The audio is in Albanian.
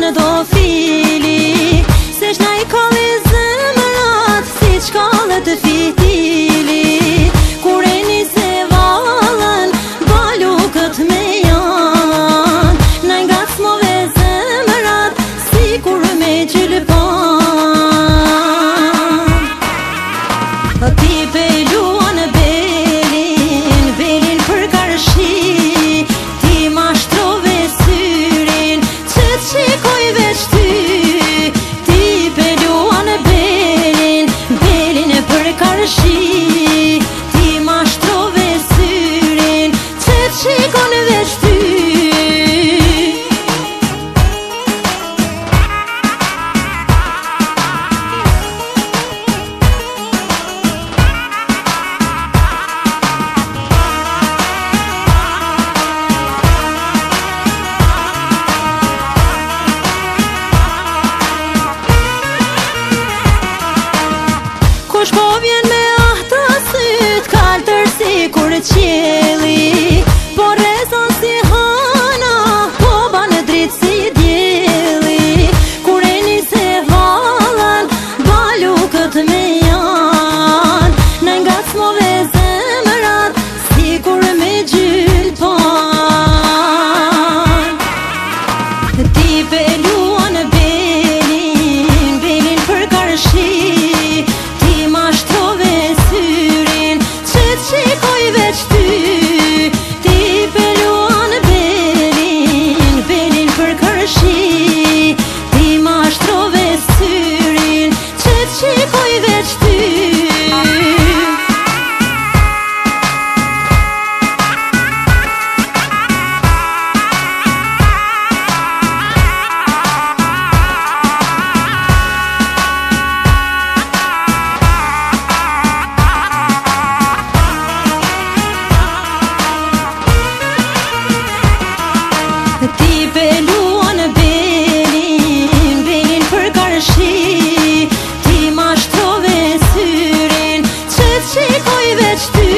në do fili, se shna i kalli zemrat, si qkallet të fitili. Kur e nise valën, balukët me janë, na nga smove zemrat, si kur me gjilpan. Ti pe luan belin, belin për karshi, ti ma shtrove syrin, që të shikoj veç ty. Ti pe luan belin, belin për karshi, ti ma shtrove syrin, që të shikon veç ty. Kush po vjen me ahta syt, kaltër si kur qeli, po rezon si hana, po banë dritë si djeli. Kur e nise valën, balukët me janë, në nga smove zemrat, si kur me gjylpan. Ti pe luan belin, belin për karshi, ma shtrove syrin, që të shikoj veç ty. Ti pe luan belin, belin për karshi, ti ma shtrove syrin, që të shikoj veç ty. Ti pe luan belin, belin për karshi, ti ma shtrove syrin, që të shikoj veç ty.